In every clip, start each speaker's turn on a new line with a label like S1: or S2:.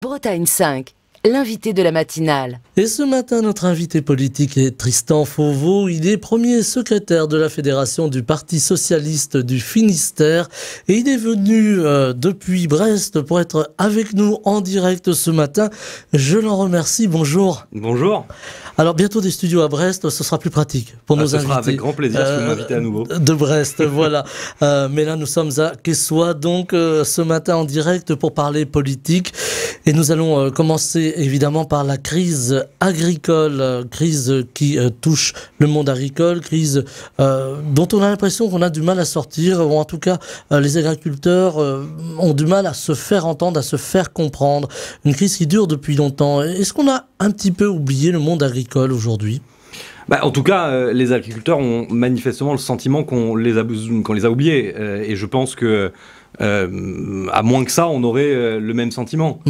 S1: Bretagne 5, l'invité de la matinale.
S2: Et ce matin, notre invité politique est Tristan Fauveau. Il est premier secrétaire de la Fédération du Parti Socialiste du Finistère. Et il est venu depuis Brest pour être avec nous en direct ce matin. Je l'en remercie. Bonjour.
S3: Bonjour.
S2: Alors, bientôt des studios à Brest, ce sera plus pratique pour nos invités.
S3: Ce sera avec grand plaisir si vous m'invitez à nouveau.
S2: De Brest, voilà. Mais là, nous sommes à Quessoy, donc ce matin en direct pour parler politique. Et nous allons commencer évidemment par la crise agricole, crise qui touche le monde agricole, crise dont on a l'impression qu'on a du mal à sortir, ou en tout cas les agriculteurs ont du mal à se faire entendre, à se faire comprendre. Une crise qui dure depuis longtemps. Est-ce qu'on a un petit peu oublié le monde agricole aujourd'hui ?
S3: En tout cas, les agriculteurs ont manifestement le sentiment qu'on les a oubliés. Et je pense que, à moins que ça, on aurait le même sentiment.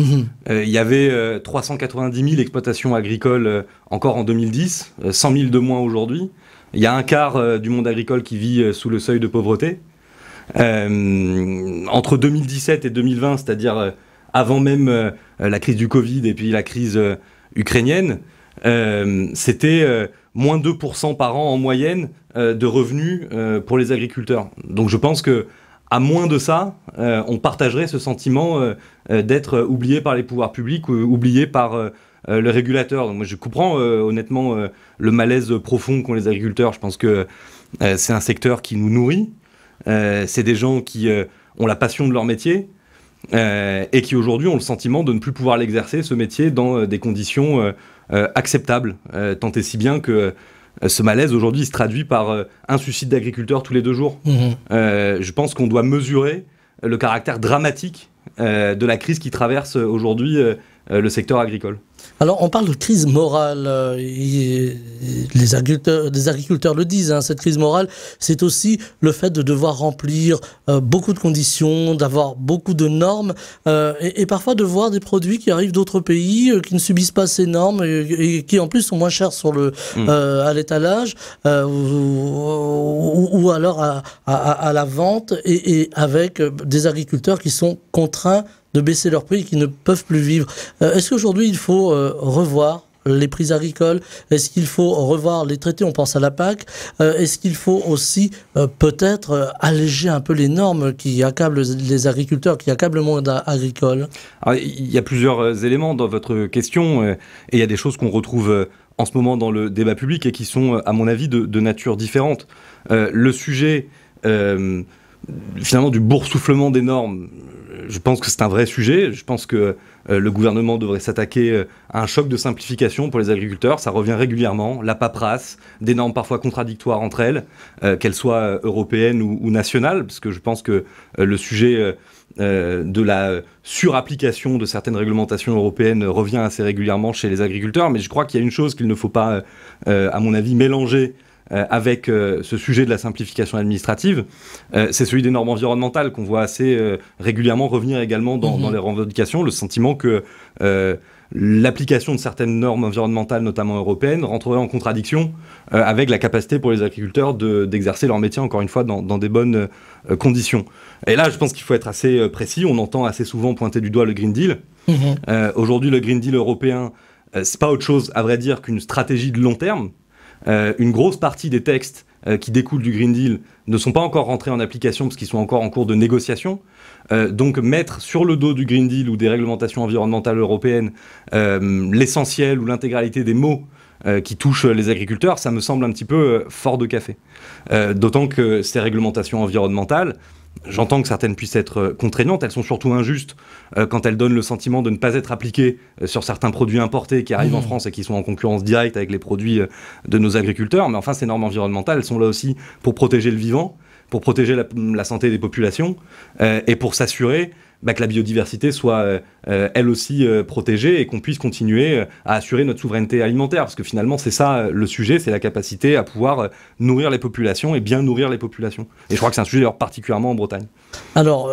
S3: Il y avait 390 000 exploitations agricoles encore en 2010, 100 000 de moins aujourd'hui. Il y a un quart du monde agricole qui vit sous le seuil de pauvreté. Entre 2017 et 2020, c'est-à-dire avant même la crise du Covid et puis la crise ukrainienne, c'était moins 2% par an en moyenne de revenus pour les agriculteurs. Donc je pense que à moins de ça, on partagerait ce sentiment d'être oublié par les pouvoirs publics ou oublié par le régulateur. Donc moi je comprends honnêtement le malaise profond qu'ont les agriculteurs. Je pense que c'est un secteur qui nous nourrit. C'est des gens qui ont la passion de leur métier. Et qui aujourd'hui ont le sentiment de ne plus pouvoir l'exercer, ce métier, dans des conditions acceptables. Tant et si bien que ce malaise aujourd'hui se traduit par un suicide d'agriculteurs tous les 2 jours. Je pense qu'on doit mesurer le caractère dramatique de la crise qui traverse aujourd'hui le secteur agricole.
S2: Alors, on parle de crise morale. Les agriculteurs le disent, hein, cette crise morale, c'est aussi le fait de devoir remplir beaucoup de conditions, d'avoir beaucoup de normes, et parfois de voir des produits qui arrivent d'autres pays, qui ne subissent pas ces normes, et qui en plus sont moins chers sur à l'étalage, ou alors à la vente, et avec des agriculteurs qui sont contraints de baisser leurs prix et qui ne peuvent plus vivre. Est-ce qu'aujourd'hui, il faut revoir les prix agricoles? Est-ce qu'il faut revoir les traités? On pense à la PAC. Est-ce qu'il faut aussi peut-être alléger un peu les normes qui accablent les agriculteurs, qui accablent le monde agricole? Alors,
S3: il y a plusieurs éléments dans votre question et il y a des choses qu'on retrouve en ce moment dans le débat public et qui sont, à mon avis, de nature différente. Le sujet, finalement, du boursouflement des normes, je pense que c'est un vrai sujet. Je pense que le gouvernement devrait s'attaquer à un choc de simplification pour les agriculteurs. Ça revient régulièrement. La paperasse, des normes parfois contradictoires entre elles, qu'elles soient européennes ou nationales, parce que je pense que le sujet de la surapplication de certaines réglementations européennes revient assez régulièrement chez les agriculteurs. Mais je crois qu'il y a une chose qu'il ne faut pas, à mon avis, mélanger avec ce sujet de la simplification administrative, c'est celui des normes environnementales qu'on voit assez régulièrement revenir également dans les revendications, le sentiment que l'application de certaines normes environnementales, notamment européennes, rentrerait en contradiction avec la capacité pour les agriculteurs d'exercer leur métier, encore une fois, dans des bonnes conditions. Et là, je pense qu'il faut être assez précis. On entend assez souvent pointer du doigt le Green Deal. Aujourd'hui, le Green Deal européen, c'est pas autre chose, à vrai dire, qu'une stratégie de long terme. Une grosse partie des textes qui découlent du Green Deal ne sont pas encore rentrés en application parce qu'ils sont encore en cours de négociation. Donc mettre sur le dos du Green Deal ou des réglementations environnementales européennes l'essentiel ou l'intégralité des mots qui touchent les agriculteurs, ça me semble un petit peu fort de café. D'autant que ces réglementations environnementales, j'entends que certaines puissent être contraignantes, elles sont surtout injustes quand elles donnent le sentiment de ne pas être appliquées sur certains produits importés qui arrivent en France et qui sont en concurrence directe avec les produits de nos agriculteurs. Mais enfin, ces normes environnementales, elles sont là aussi pour protéger le vivant, pour protéger la santé des populations et pour s'assurer que la biodiversité soit elle aussi protégée et qu'on puisse continuer à assurer notre souveraineté alimentaire. Parce que finalement, c'est ça le sujet, c'est la capacité à pouvoir nourrir les populations et bien nourrir les populations. Et je crois que c'est un sujet particulièrement en Bretagne.
S2: Alors,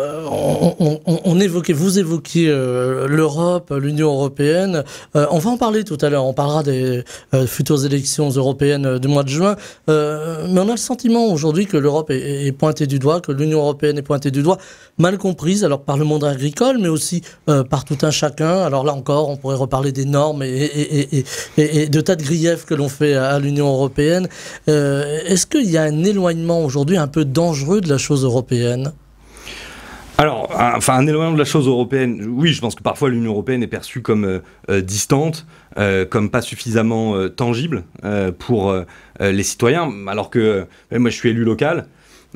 S2: vous évoquiez l'Europe, l'Union européenne. On va en parler tout à l'heure. On parlera des futures élections européennes du mois de juin. Mais on a le sentiment aujourd'hui que l'Europe est pointée du doigt, que l'Union européenne est pointée du doigt, mal comprise alors par le monde monde agricole, mais aussi par tout un chacun. Alors là encore, on pourrait reparler des normes et de tas de griefs que l'on fait à l'Union européenne. Est-ce qu'il y a un éloignement aujourd'hui un peu dangereux de la chose européenne ?
S3: Alors, un éloignement de la chose européenne, oui, je pense que parfois l'Union européenne est perçue comme distante, comme pas suffisamment tangible pour les citoyens, alors que moi je suis élu local,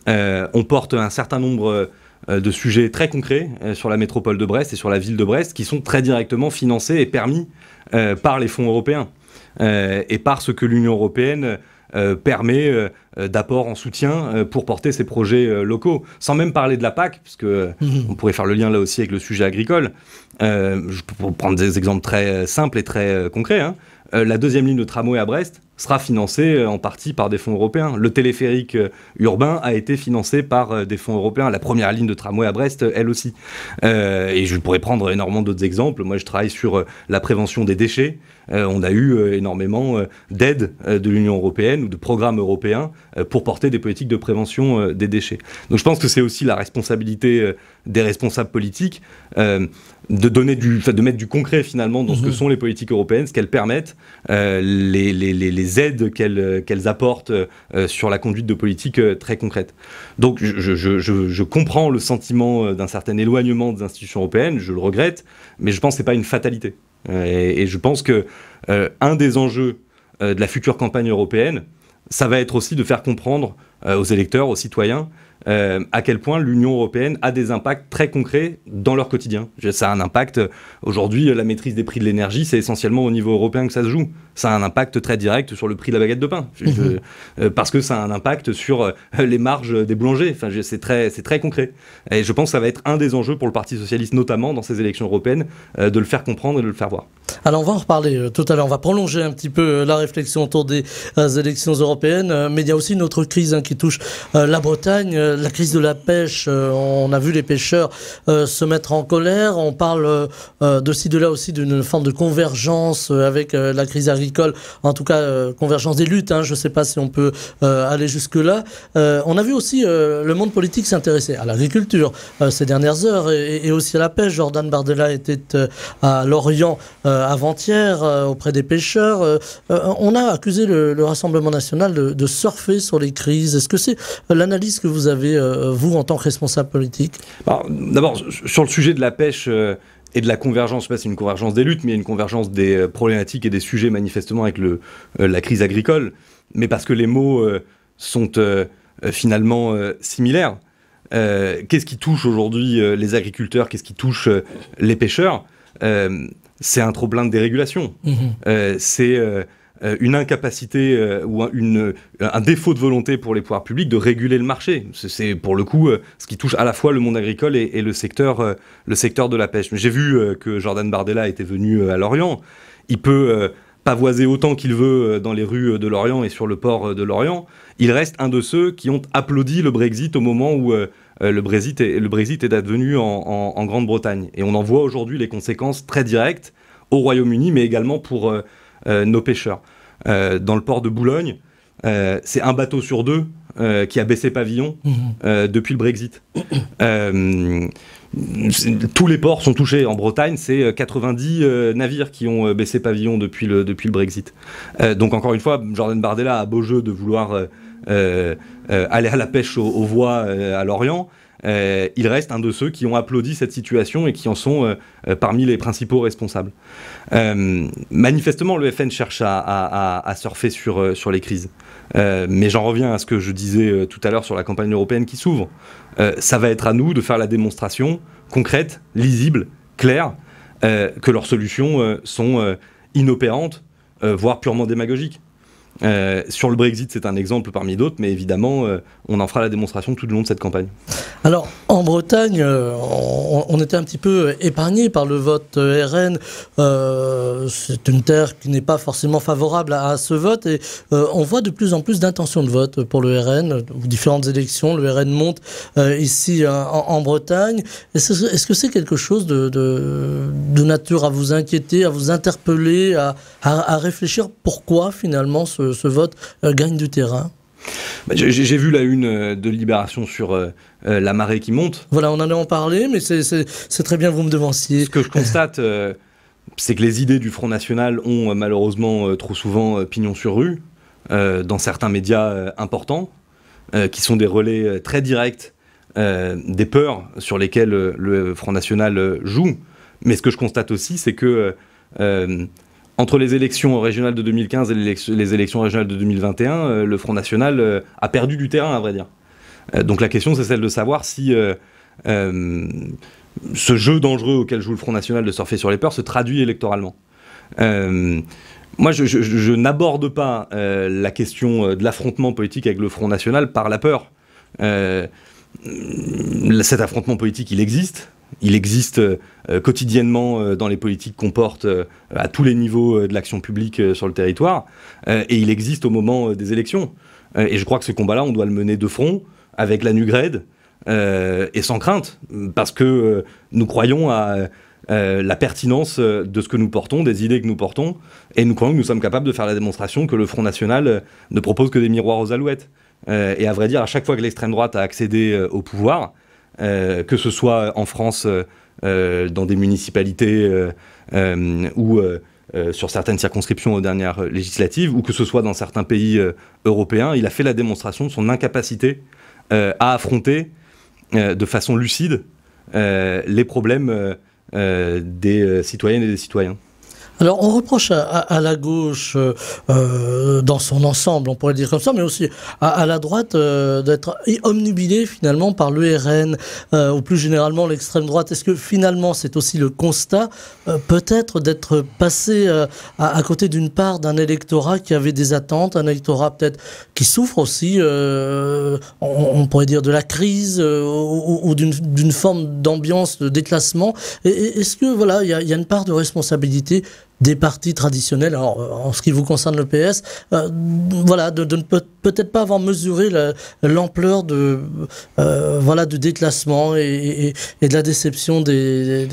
S3: on porte un certain nombre de sujets très concrets sur la métropole de Brest et sur la ville de Brest qui sont très directement financés et permis par les fonds européens et par ce que l'Union européenne permet d'apport en soutien pour porter ces projets locaux. Sans même parler de la PAC, puisque on pourrait faire le lien là aussi avec le sujet agricole. Je peux prendre des exemples très simples et très concrets. La deuxième ligne de tramway à Brest sera financée en partie par des fonds européens. Le téléphérique urbain a été financé par des fonds européens. La première ligne de tramway à Brest, elle aussi. Et je pourrais prendre énormément d'autres exemples. Moi, je travaille sur la prévention des déchets. On a eu énormément d'aides de l'Union européenne ou de programmes européens pour porter des politiques de prévention des déchets. Donc je pense que c'est aussi la responsabilité des responsables politiques de mettre du concret finalement dans ce que sont les politiques européennes, ce qu'elles permettent, les aides qu'elles apportent sur la conduite de politiques très concrètes. Donc je comprends le sentiment d'un certain éloignement des institutions européennes, je le regrette, mais je pense que ce n'est pas une fatalité. Et je pense que un des enjeux de la future campagne européenne, ça va être aussi de faire comprendre aux électeurs, aux citoyens, à quel point l'Union européenne a des impacts très concrets dans leur quotidien. Ça a un impact, aujourd'hui, la maîtrise des prix de l'énergie, c'est essentiellement au niveau européen que ça se joue. Ça a un impact très direct sur le prix de la baguette de pain, parce que ça a un impact sur les marges des boulangers. Enfin, c'est très concret. Et je pense que ça va être un des enjeux pour le Parti socialiste, notamment dans ces élections européennes, de le faire comprendre et de le faire voir.
S2: Alors on va en reparler tout à l'heure, on va prolonger un petit peu la réflexion autour des élections européennes, mais il y a aussi une autre crise qui touche la Bretagne, la crise de la pêche. On a vu les pêcheurs se mettre en colère, on parle de ci de là aussi d'une forme de convergence avec la crise agricole, en tout cas convergence des luttes, je ne sais pas si on peut aller jusque-là. On a vu aussi le monde politique s'intéresser à l'agriculture ces dernières heures et aussi à la pêche. Jordan Bardella était à Lorient avant-hier auprès des pêcheurs. On a accusé le Rassemblement national de surfer sur les crises. Est-ce que c'est l'analyse que vous avez, vous, en tant que responsable politique ?
S3: D'abord, sur le sujet de la pêche et de la convergence, je ne sais pas si c'est une convergence des luttes, mais une convergence des problématiques et des sujets manifestement avec la crise agricole, mais parce que les mots sont finalement similaires. Qu'est-ce qui touche aujourd'hui les agriculteurs ? Qu'est-ce qui touche les pêcheurs ? C'est un trop-plein de dérégulation. C'est une incapacité ou un défaut de volonté pour les pouvoirs publics de réguler le marché. C'est pour le coup ce qui touche à la fois le monde agricole et le secteur de la pêche. J'ai vu que Jordan Bardella était venu à Lorient. Il peut pavoiser autant qu'il veut dans les rues de Lorient et sur le port de Lorient. Il reste un de ceux qui ont applaudi le Brexit au moment où le Brexit est advenu en Grande-Bretagne. Et on en voit aujourd'hui les conséquences très directes au Royaume-Uni, mais également pour nos pêcheurs. Dans le port de Boulogne, c'est un bateau sur deux qui a baissé pavillon depuis le Brexit. Tous les ports sont touchés. En Bretagne, c'est 90 navires qui ont baissé pavillon depuis le Brexit. Donc encore une fois, Jordan Bardella a beau jeu de vouloir aller à la pêche aux voies à Lorient. Il reste un de ceux qui ont applaudi cette situation et qui en sont parmi les principaux responsables. Manifestement, le FN cherche à surfer sur les crises. Mais j'en reviens à ce que je disais tout à l'heure sur la campagne européenne qui s'ouvre. Ça va être à nous de faire la démonstration concrète, lisible, claire, que leurs solutions sont inopérantes, voire purement démagogiques. Sur le Brexit, c'est un exemple parmi d'autres, mais évidemment, on en fera la démonstration tout le long de cette campagne.
S2: Alors, en Bretagne, on était un petit peu épargné par le vote RN. C'est une terre qui n'est pas forcément favorable à ce vote et on voit de plus en plus d'intentions de vote pour le RN. Différentes élections, le RN monte ici en Bretagne. Est-ce que c'est quelque chose de nature à vous inquiéter, à vous interpeller, à réfléchir pourquoi finalement ce vote gagne du terrain ?
S3: J'ai vu la une de Libération sur la marée qui monte.
S2: Voilà, on en a en parlé, mais c'est très bien que vous me devanciez.
S3: Ce que je constate, c'est que les idées du Front National ont malheureusement trop souvent pignon sur rue, dans certains médias importants, qui sont des relais très directs des peurs sur lesquelles le Front National joue. Mais ce que je constate aussi, c'est que entre les élections régionales de 2015 et les élections régionales de 2021, le Front National a perdu du terrain, à vrai dire. Donc la question, c'est celle de savoir si ce jeu dangereux auquel joue le Front National de surfer sur les peurs se traduit électoralement. Moi, je n'aborde pas la question de l'affrontement politique avec le Front National par la peur. Cet affrontement politique, il existe. Il existe quotidiennement dans les politiques qu'on porte à tous les niveaux de l'action publique sur le territoire. Et il existe au moment des élections. Et je crois que ce combat-là, on doit le mener de front, avec la NUGRED, et sans crainte. Parce que nous croyons à la pertinence de ce que nous portons, des idées que nous portons. Et nous croyons que nous sommes capables de faire la démonstration que le Front National ne propose que des miroirs aux alouettes. Et à vrai dire, à chaque fois que l'extrême droite a accédé au pouvoir, que ce soit en France, dans des municipalités ou sur certaines circonscriptions aux dernières législatives, ou que ce soit dans certains pays européens, il a fait la démonstration de son incapacité à affronter de façon lucide les problèmes des citoyennes et des citoyens.
S2: Alors, on reproche à la gauche, dans son ensemble, on pourrait le dire comme ça, mais aussi à la droite, d'être omnubilée finalement par l'ERN, ou plus généralement l'extrême droite. Est-ce que finalement, c'est aussi le constat, peut-être, d'être passé à côté d'une part d'un électorat qui avait des attentes, un électorat peut-être qui souffre aussi, on pourrait dire, de la crise, ou d'une forme d'ambiance de déclassement. Est-ce que, voilà, il y a une part de responsabilité des partis traditionnels, alors, en ce qui vous concerne le PS, voilà, de ne peut-être pas avoir mesuré l'ampleur de, voilà, du déclassement et de la déception des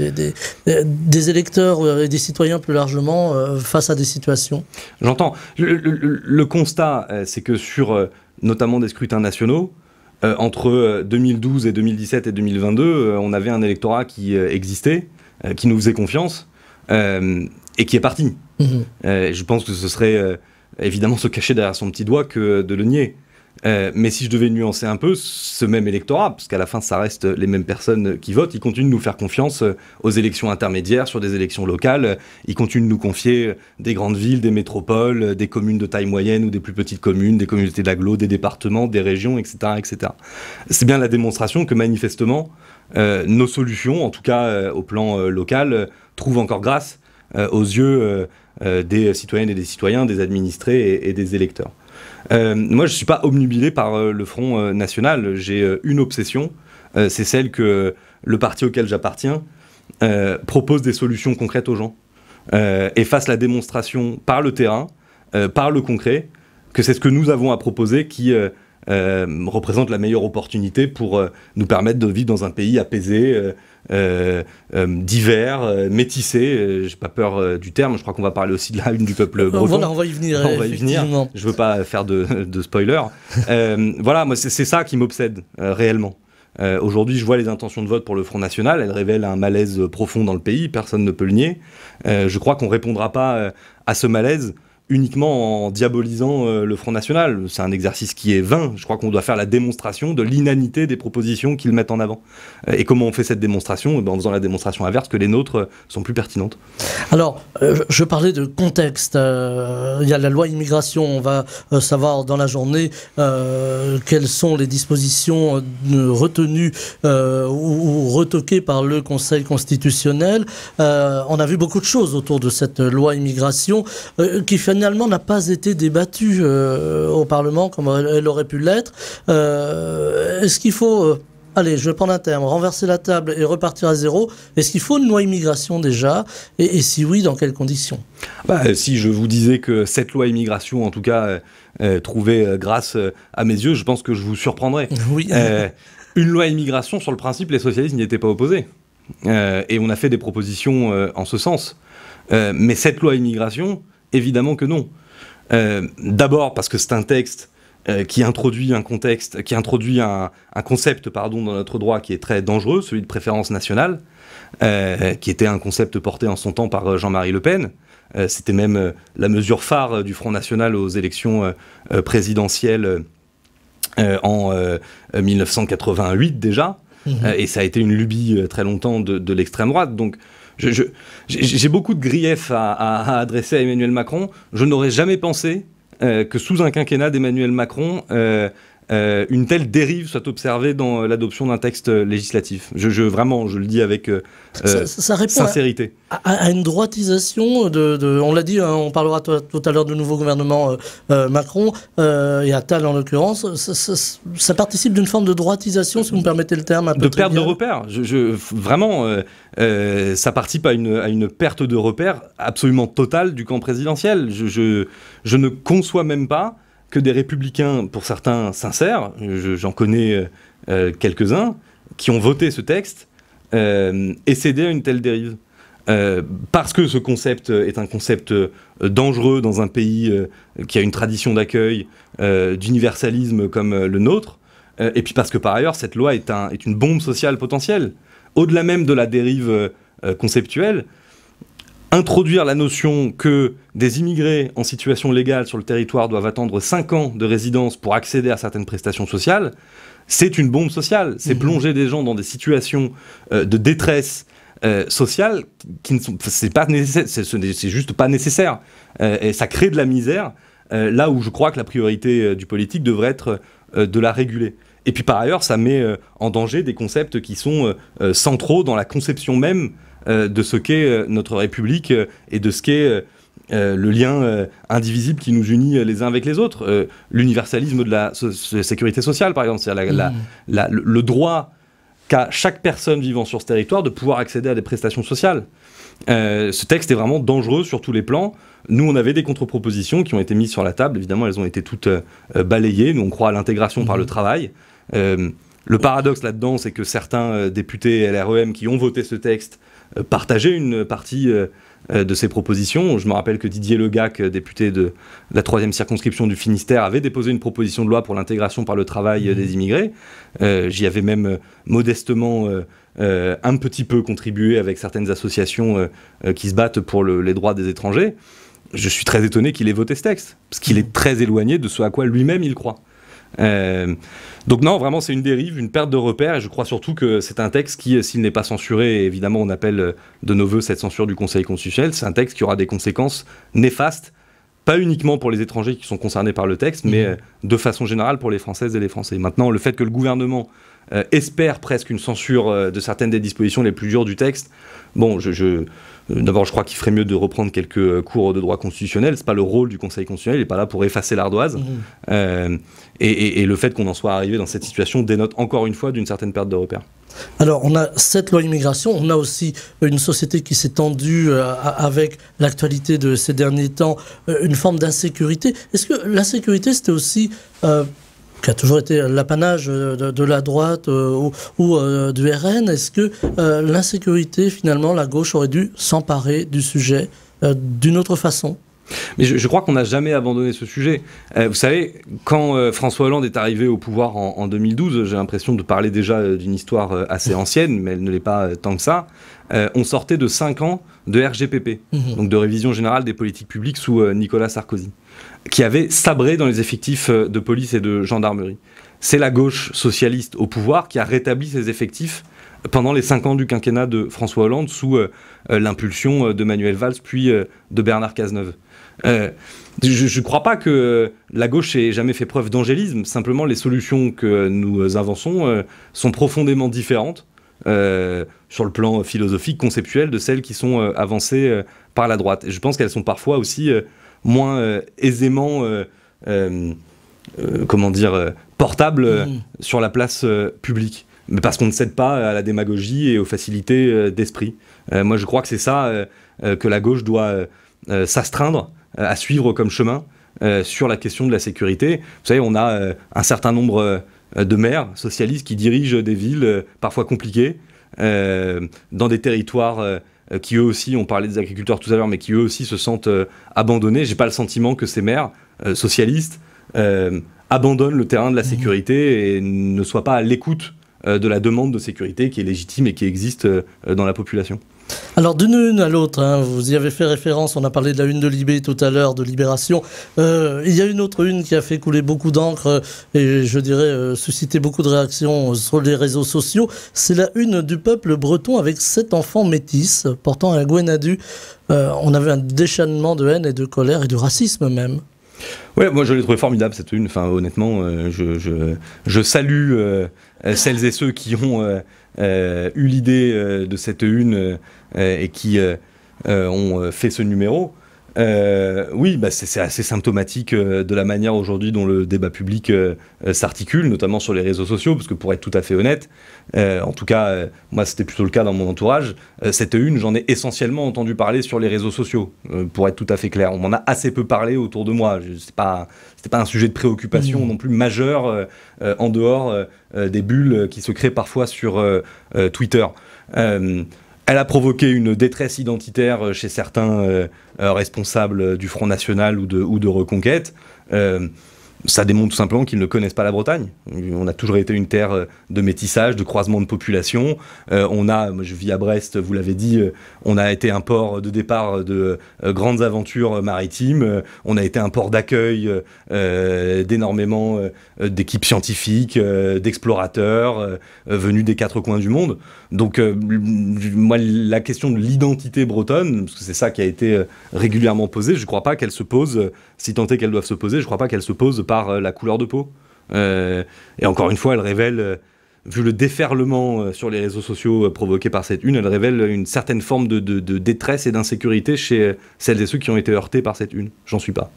S2: électeurs et des citoyens plus largement face à des situations.
S3: J'entends. Le constat, c'est que sur notamment des scrutins nationaux, entre 2012 et 2017 et 2022, on avait un électorat qui existait, qui nous faisait confiance, et qui est parti. Je pense que ce serait évidemment se cacher derrière son petit doigt que de le nier. Mais si je devais nuancer un peu, ce même électorat, parce qu'à la fin ça reste les mêmes personnes qui votent, ils continuent de nous faire confiance aux élections intermédiaires, sur des élections locales, ils continuent de nous confier des grandes villes, des métropoles, des communes de taille moyenne ou des plus petites communes, des communautés d'agglo, des départements, des régions, etc. etc. C'est bien la démonstration que manifestement, nos solutions, en tout cas au plan local, trouvent encore grâce aux yeux des citoyennes et des citoyens, des administrés et des électeurs. Moi, je ne suis pas obnubilé par le Front National. J'ai une obsession, c'est celle que le parti auquel j'appartiens propose des solutions concrètes aux gens et fasse la démonstration par le terrain, par le concret, que c'est ce que nous avons à proposer qui représente la meilleure opportunité pour nous permettre de vivre dans un pays apaisé, divers, métissé. J'ai pas peur du terme, je crois qu'on va parler aussi de la une du peuple breton.
S2: Voilà, on va y venir.
S3: On va y venir. Je veux pas faire de spoiler. Voilà, moi c'est ça qui m'obsède réellement. Aujourd'hui, je vois les intentions de vote pour le Front National, elles révèlent un malaise profond dans le pays, personne ne peut le nier. Je crois qu'on répondra pas à ce malaise uniquement en diabolisant le Front National. C'est un exercice qui est vain. Je crois qu'on doit faire la démonstration de l'inanité des propositions qu'ils mettent en avant. Et comment on fait cette démonstration ? En faisant la démonstration inverse, que les nôtres sont plus pertinentes. Alors,
S2: je parlais de contexte. Il y a la loi immigration. On va savoir dans la journée quelles sont les dispositions retenues ou retoquées par le Conseil constitutionnel. On a vu beaucoup de choses autour de cette loi immigration qui finalement n'a pas été débattue au Parlement comme elle aurait pu l'être. Est-ce qu'il faut, allez, je vais prendre un terme, renverser la table et repartir à zéro? Est-ce qu'il faut une loi immigration déjà? Et si oui, dans quelles conditions?
S3: Si je vous disais que cette loi immigration, en tout cas, trouvait grâce à mes yeux, je pense que je vous surprendrais.
S2: Oui.
S3: Une loi immigration, sur le principe, les socialistes n'y étaient pas opposés. Et on a fait des propositions en ce sens. Mais cette loi immigration, évidemment que non. D'abord parce que c'est un texte qui introduit un concept dans notre droit qui est très dangereux, celui de préférence nationale, qui était un concept porté en son temps par Jean-Marie Le Pen. C'était même la mesure phare du Front National aux élections présidentielles en 1988 déjà. Et ça a été une lubie très longtemps de l'extrême droite. Donc j'ai beaucoup de griefs à adresser à Emmanuel Macron. Je n'aurais jamais pensé que sous un quinquennat d'Emmanuel Macron, une telle dérive soit observée dans l'adoption d'un texte législatif. Vraiment, je le dis avec
S2: ça répond
S3: sincérité.
S2: À une droitisation on l'a dit, hein, on parlera tout à l'heure du nouveau gouvernement Macron et Attal en l'occurrence. Ça participe d'une forme de droitisation, si vous me permettez le terme, un peu
S3: de perte de repères. Vraiment, ça participe à une perte de repères absolument totale du camp présidentiel. Je ne conçois même pas que des républicains, pour certains sincères, j'en connais quelques-uns, qui ont voté ce texte, aient cédé à une telle dérive. Parce que ce concept est un concept dangereux dans un pays qui a une tradition d'accueil, d'universalisme comme le nôtre, et puis parce que par ailleurs, cette loi est une bombe sociale potentielle. Au-delà même de la dérive conceptuelle, introduire la notion que des immigrés en situation légale sur le territoire doivent attendre 5 ans de résidence pour accéder à certaines prestations sociales, c'est une bombe sociale. C'est plonger des gens dans des situations de détresse sociale qui ne sont, c'est juste pas nécessaire. Et ça crée de la misère, là où je crois que la priorité du politique devrait être de la réguler. Et puis par ailleurs, ça met en danger des concepts qui sont centraux dans la conception même de ce qu'est notre République et de ce qu'est le lien indivisible qui nous unit les uns avec les autres. L'universalisme de la sécurité sociale, par exemple, c'est-à-dire le droit qu'a chaque personne vivant sur ce territoire de pouvoir accéder à des prestations sociales. Ce texte est vraiment dangereux sur tous les plans. Nous, on avait des contre-propositions qui ont été mises sur la table. Évidemment, elles ont été toutes balayées. Nous, on croit à l'intégration par le travail. Le paradoxe là-dedans, c'est que certains députés LREM qui ont voté ce texte partageaient une partie de ces propositions. Je me rappelle que Didier Legac, député de la 3e circonscription du Finistère, avait déposé une proposition de loi pour l'intégration par le travail des immigrés. J'y avais même modestement un petit peu contribué avec certaines associations qui se battent pour les droits des étrangers. Je suis très étonné qu'il ait voté ce texte, parce qu'il est très éloigné de ce à quoi lui-même il croit. Donc non, vraiment c'est une dérive, une perte de repères, et je crois surtout que c'est un texte qui, s'il n'est pas censuré, et évidemment on appelle de nos voeux cette censure du Conseil constitutionnel, c'est un texte qui aura des conséquences néfastes, pas uniquement pour les étrangers qui sont concernés par le texte, mais de façon générale pour les Françaises et les Français. Maintenant, le fait que le gouvernement espère presque une censure de certaines des dispositions les plus dures du texte, bon, d'abord, je crois qu'il ferait mieux de reprendre quelques cours de droit constitutionnel. C'est pas le rôle du Conseil constitutionnel, il n'est pas là pour effacer l'ardoise. Et le fait qu'on en soit arrivé dans cette situation dénote encore une fois d'une certaine perte de repères.
S2: Alors, on a cette loi immigration, on a aussi une société qui s'est tendue avec l'actualité de ces derniers temps, une forme d'insécurité. Est-ce que l'insécurité, c'était aussi... qui a toujours été l'apanage de la droite ou du RN, est-ce que l'insécurité, finalement, la gauche aurait dû s'emparer du sujet d'une autre façon ?
S3: Mais je crois qu'on n'a jamais abandonné ce sujet. Vous savez, quand François Hollande est arrivé au pouvoir en 2012, j'ai l'impression de parler déjà d'une histoire assez ancienne, mais elle ne l'est pas tant que ça, on sortait de 5 ans de RGPP, donc de révision générale des politiques publiques sous Nicolas Sarkozy, qui avait sabré dans les effectifs de police et de gendarmerie. C'est la gauche socialiste au pouvoir qui a rétabli ses effectifs pendant les 5 ans du quinquennat de François Hollande sous l'impulsion de Manuel Valls puis de Bernard Cazeneuve. Je ne crois pas que la gauche ait jamais fait preuve d'angélisme, simplement les solutions que nous avançons sont profondément différentes sur le plan philosophique, conceptuel, de celles qui sont avancées par la droite. Et je pense qu'elles sont parfois aussi moins aisément portables sur la place publique. Mais parce qu'on ne cède pas à la démagogie et aux facilités d'esprit. Moi, je crois que c'est ça que la gauche doit s'astreindre à suivre comme chemin sur la question de la sécurité. Vous savez, on a un certain nombre de maires socialistes qui dirigent des villes parfois compliquées, dans des territoires qui eux aussi, on parlait des agriculteurs tout à l'heure, mais qui eux aussi se sentent abandonnés. J'ai pas le sentiment que ces maires socialistes abandonne le terrain de la sécurité et ne soit pas à l'écoute de la demande de sécurité qui est légitime et qui existe dans la population.
S2: Alors d'une une à l'autre, hein, vous y avez fait référence, on a parlé de la une de Libé tout à l'heure, de Libération. Il y a une autre une qui a fait couler beaucoup d'encre et je dirais susciter beaucoup de réactions sur les réseaux sociaux. C'est la une du Peuple breton avec 7 enfants métis portant un Gwenadu. On avait un déchaînement de haine et de colère et de racisme même.
S3: Ouais, moi je l'ai trouvé formidable cette une. Enfin, honnêtement, je salue celles et ceux qui ont eu l'idée de cette une et qui ont fait ce numéro. Oui, bah c'est assez symptomatique de la manière aujourd'hui dont le débat public s'articule, notamment sur les réseaux sociaux, parce que pour être tout à fait honnête, en tout cas, moi c'était plutôt le cas dans mon entourage, cette une, j'en ai essentiellement entendu parler sur les réseaux sociaux, pour être tout à fait clair. On m'en a assez peu parlé autour de moi. C'était pas un sujet de préoccupation non plus majeur en dehors des bulles qui se créent parfois sur Twitter. Elle a provoqué une détresse identitaire chez certains responsables du Front National ou de Reconquête. Ça démontre tout simplement qu'ils ne connaissent pas la Bretagne. On a toujours été une terre de métissage, de croisement de population. Moi je vis à Brest, vous l'avez dit, on a été un port de départ de grandes aventures maritimes. On a été un port d'accueil d'énormément d'équipes scientifiques, d'explorateurs venus des 4 coins du monde. Donc moi, la question de l'identité bretonne, parce que c'est ça qui a été régulièrement posée, je ne crois pas qu'elle se pose, si tant est qu'elle doive se poser, je ne crois pas qu'elle se pose par la couleur de peau. Et encore une fois, elle révèle, vu le déferlement sur les réseaux sociaux provoqué par cette une, elle révèle une certaine forme de détresse et d'insécurité chez celles et ceux qui ont été heurtés par cette une. J'en suis pas.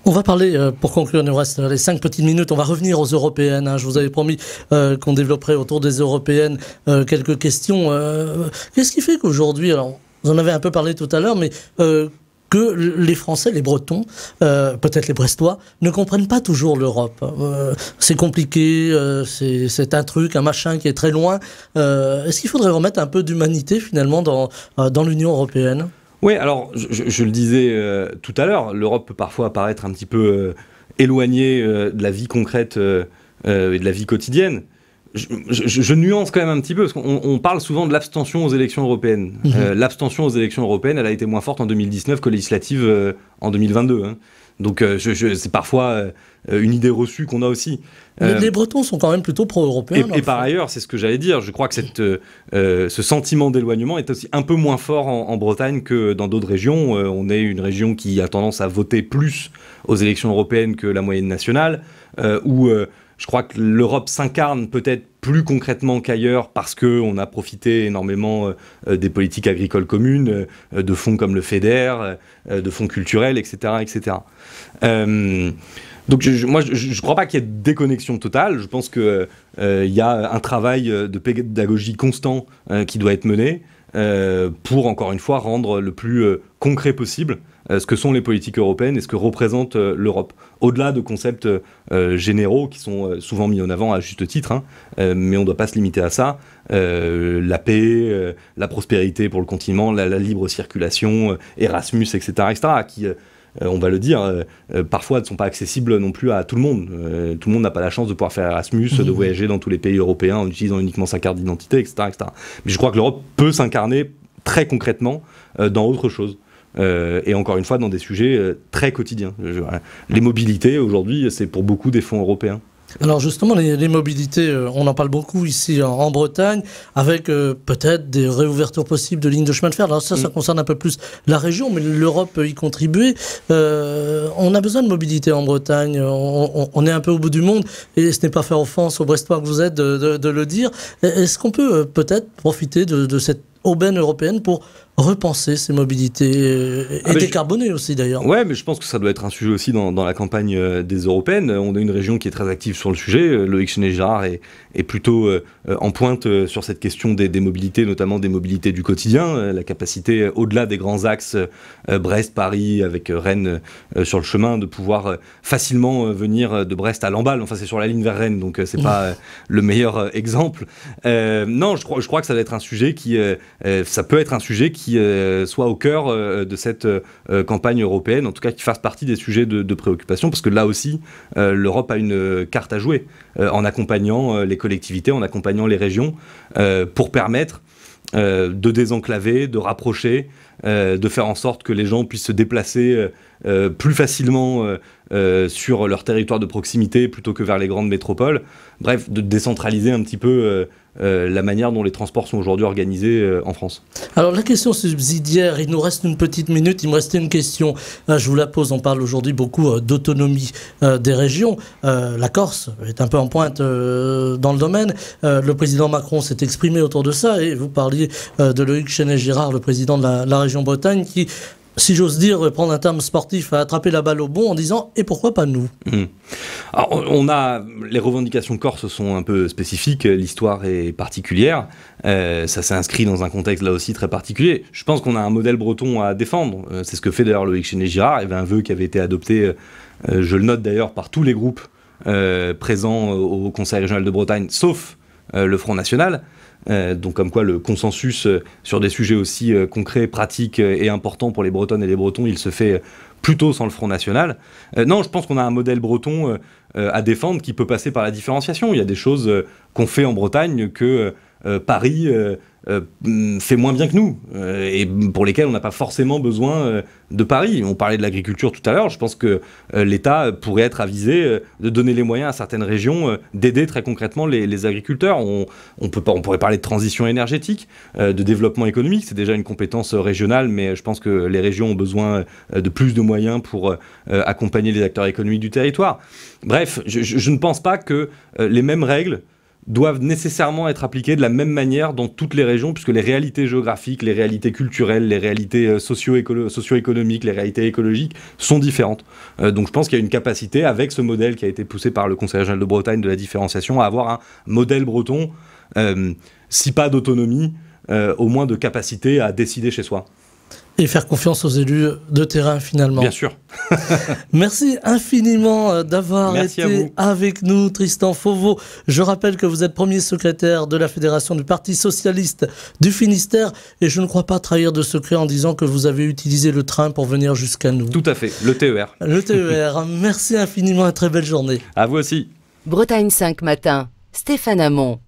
S2: On va parler, pour conclure, il nous reste les 5 petites minutes, on va revenir aux européennes. Hein. Je vous avais promis qu'on développerait autour des européennes quelques questions. Qu'est-ce qui fait qu'aujourd'hui, alors vous en avez un peu parlé tout à l'heure, mais que les Français, les Bretons, peut-être les Brestois, ne comprennent pas toujours l'Europe. C'est compliqué, c'est un truc, un machin qui est très loin. Est-ce qu'il faudrait remettre un peu d'humanité finalement dans l'Union européenne ?
S3: Oui, alors je le disais tout à l'heure, l'Europe peut parfois paraître un petit peu éloignée de la vie concrète et de la vie quotidienne. Je nuance quand même un petit peu, parce qu'on parle souvent de l'abstention aux élections européennes. L'abstention aux élections européennes, elle a été moins forte en 2019 que législative en 2022. Hein. Donc c'est parfois une idée reçue qu'on a aussi.
S2: Les Bretons sont quand même plutôt pro-européens.
S3: Et par ailleurs, c'est ce que j'allais dire, je crois que ce sentiment d'éloignement est aussi un peu moins fort en Bretagne que dans d'autres régions. On est une région qui a tendance à voter plus aux élections européennes que la moyenne nationale, où je crois que l'Europe s'incarne peut-être plus concrètement qu'ailleurs parce qu'on a profité énormément des politiques agricoles communes, de fonds comme le FEDER, de fonds culturels, etc. etc. Donc moi, je ne crois pas qu'il y ait de déconnexion totale. Je pense qu'il y a un travail de pédagogie constant qui doit être mené pour, encore une fois, rendre le plus concret possible ce que sont les politiques européennes et ce que représente l'Europe. Au-delà de concepts généraux qui sont souvent mis en avant à juste titre, hein, mais on ne doit pas se limiter à ça. La paix, la prospérité pour le continent, la libre circulation, Erasmus, etc., qui... on va le dire, parfois ne sont pas accessibles non plus à tout le monde. Tout le monde n'a pas la chance de pouvoir faire Erasmus, de voyager dans tous les pays européens en utilisant uniquement sa carte d'identité, etc., etc. Mais je crois que l'Europe peut s'incarner très concrètement dans autre chose. Et encore une fois, dans des sujets très quotidiens. Les mobilités, aujourd'hui, c'est pour beaucoup des fonds européens.
S2: Alors justement, les mobilités, on en parle beaucoup ici en Bretagne, avec peut-être des réouvertures possibles de lignes de chemin de fer. Alors ça concerne un peu plus la région, mais l'Europe peut y contribuer. On a besoin de mobilité en Bretagne, on est un peu au bout du monde, et ce n'est pas faire offense aux Brestois que vous êtes de le dire. Est-ce qu'on peut peut-être profiter de cette aubaine européenne pour repenser ces mobilités et décarboner aussi d'ailleurs.
S3: Ouais, mais je pense que ça doit être un sujet aussi dans la campagne des européennes. On a une région qui est très active sur le sujet. Loïc Chenet-Girard est plutôt en pointe sur cette question des mobilités, notamment des mobilités du quotidien. La capacité, au-delà des grands axes Brest, Paris, avec Rennes sur le chemin, de pouvoir facilement venir de Brest à Lamballe. Enfin, c'est sur la ligne vers Rennes, donc c'est pas le meilleur exemple. Non, je crois que ça va être un sujet ça peut être un sujet qui qui soit au cœur de cette campagne européenne, en tout cas qui fasse partie des sujets de préoccupation, parce que là aussi, l'Europe a une carte à jouer en accompagnant les collectivités, en accompagnant les régions, pour permettre de désenclaver, de rapprocher, de faire en sorte que les gens puissent se déplacer plus facilement sur leur territoire de proximité plutôt que vers les grandes métropoles. Bref, de décentraliser un petit peu la manière dont les transports sont aujourd'hui organisés en France.
S2: Alors la question subsidiaire, il nous reste une petite minute, il me restait une question, je vous la pose, on parle aujourd'hui beaucoup d'autonomie des régions, la Corse est un peu en pointe dans le domaine, le président Macron s'est exprimé autour de ça et vous parliez de Loïc Chenet-Girard, le président de la région Bretagne, qui, si j'ose dire, prendre un terme sportif, a attrapé la balle au bon en disant « et pourquoi pas nous ?»
S3: Alors, les revendications corses sont un peu spécifiques, l'histoire est particulière, ça s'est inscrit dans un contexte là aussi très particulier. Je pense qu'on a un modèle breton à défendre, c'est ce que fait d'ailleurs Loïc Chenet-Girard, il y avait un vœu qui avait été adopté, je le note d'ailleurs, par tous les groupes présents au Conseil régional de Bretagne, sauf le Front National. Donc comme quoi le consensus sur des sujets aussi concrets, pratiques et importants pour les Bretonnes et les Bretons, il se fait plutôt sans le Front National. Non, je pense qu'on a un modèle breton à défendre qui peut passer par la différenciation. Il y a des choses qu'on fait en Bretagne que Paris fait moins bien que nous et pour lesquelles on n'a pas forcément besoin de Paris. On parlait de l'agriculture tout à l'heure, je pense que l'État pourrait être avisé de donner les moyens à certaines régions d'aider très concrètement les agriculteurs. On pourrait parler de transition énergétique, de développement économique, c'est déjà une compétence régionale, mais je pense que les régions ont besoin de plus de moyens pour accompagner les acteurs économiques du territoire. Bref, je ne pense pas que les mêmes règles doivent nécessairement être appliquées de la même manière dans toutes les régions, puisque les réalités géographiques, les réalités culturelles, les réalités socio-économiques, les réalités écologiques sont différentes. Donc je pense qu'il y a une capacité, avec ce modèle qui a été poussé par le Conseil régional de Bretagne de la différenciation, à avoir un modèle breton, si pas d'autonomie, au moins de capacité à décider chez soi.
S2: Et faire confiance aux élus de terrain, finalement.
S3: Bien sûr.
S2: Merci infiniment d'avoir été avec nous, Tristan Fauveau. Je rappelle que vous êtes premier secrétaire de la Fédération du Parti Socialiste du Finistère et je ne crois pas trahir de secret en disant que vous avez utilisé le train pour venir jusqu'à nous.
S3: Tout à fait, le TER.
S2: Le TER. Merci infiniment et très belle journée.
S3: À vous aussi.
S1: Bretagne 5 matin, Stéphane Hamon.